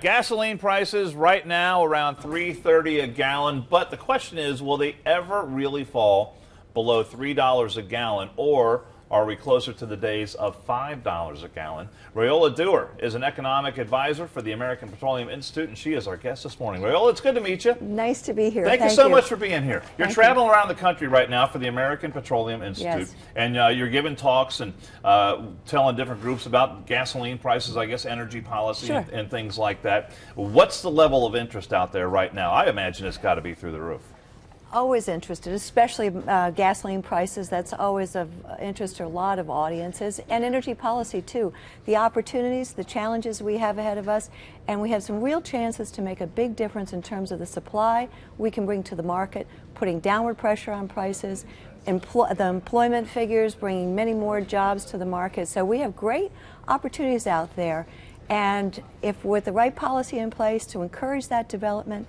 Gasoline prices right now around $3.30 a gallon, but the question is, will they ever really fall below $3 a gallon, or are we closer to the days of $5 a gallon? Rayola Dewar is an economic advisor for the American Petroleum Institute, and she is our guest this morning. Rayola, it's good to meet you. Nice to be here. Thank you so much for being here. You're traveling around the country right now for the American Petroleum Institute, yes, and you're giving talks and telling different groups about gasoline prices, I guess energy policy, sure, and things like that. What's the level of interest out there right now? I imagine it's got to be through the roof. Always interested, especially gasoline prices. That's always of interest to a lot of audiences, and energy policy too. The opportunities, the challenges we have ahead of us, and we have some real chances to make a big difference in terms of the supply we can bring to the market, putting downward pressure on prices, the employment figures, bringing many more jobs to the market. So we have great opportunities out there, and if with the right policy in place to encourage that development,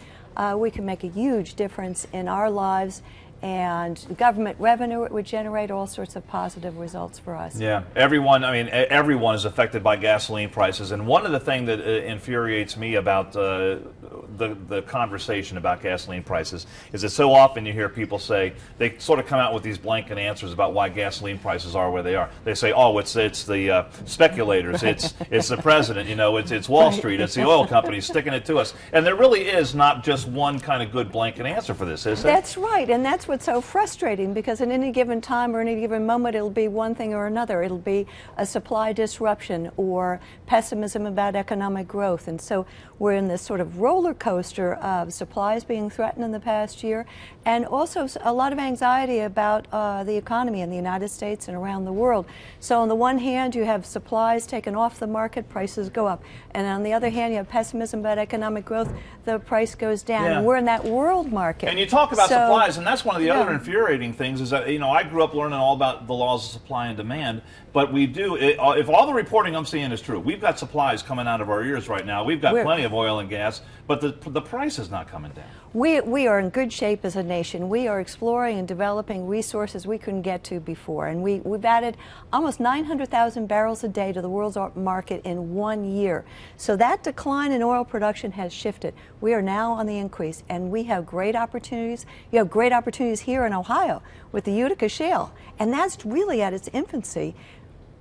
we can make a huge difference in our lives, and government revenue it would generate all sorts of positive results for us. Yeah, everyone is affected by gasoline prices, and one of the things that infuriates me about the conversation about gasoline prices is that so often you hear people say, they sort of come out with these blanket answers about why gasoline prices are where they are. They say, oh, it's the speculators, it's the president, you know, it's Wall Street, it's the oil companies sticking it to us. And there really is not just one kind of good blanket answer for this, is there? That's right, and that's what's so frustrating, because at any given time or any given moment it'll be one thing or another. It'll be a supply disruption or pessimism about economic growth, and so we're in this sort of roller coaster of supplies being threatened in the past year, and also a lot of anxiety about the economy in the United States and around the world. So on the one hand you have supplies taken off the market, prices go up, and on the other hand you have pessimism about economic growth, the price goes down. Yeah. And we're in that world market. And you talk about supplies, and that's one of the other infuriating things is that, you know, I grew up learning all about the laws of supply and demand, but we do, if all the reporting I'm seeing is true, we've got supplies coming out of our ears right now. We've got plenty of oil and gas, but the price is not coming down. We are in good shape as a nation. We are exploring and developing resources we couldn't get to before, and we've added almost 900,000 barrels a day to the world's market in 1 year. So that decline in oil production has shifted. We are now on the increase, and we have great opportunities. You have great opportunities here in Ohio with the Utica Shale, and that's really at its infancy.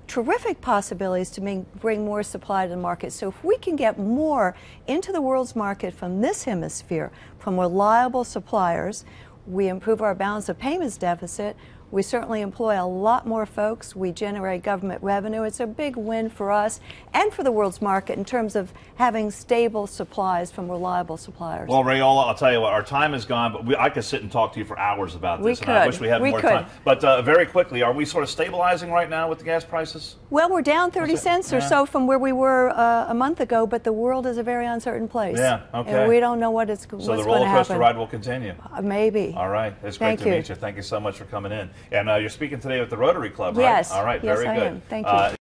Terrific possibilities to bring more supply to the market. So if we can get more into the world's market from this hemisphere, from reliable suppliers, we improve our balance of payments deficit. We certainly employ a lot more folks. We generate government revenue. It's a big win for us and for the world's market in terms of having stable supplies from reliable suppliers. Well, Rayola, I'll tell you what, our time is gone, but I could sit and talk to you for hours about this, and I wish we had more time. But very quickly, are we sort of stabilizing right now with the gas prices? Well, we're down 30 cents or so from where we were a month ago, but the world is a very uncertain place. Yeah, okay. And we don't know what's going to happen. So the roller coaster ride will continue? Maybe. All right. It's great to meet you. Thank you so much for coming in. And you're speaking today with the Rotary Club, right? Yes. All right. Yes, Very I good. am. Thank you.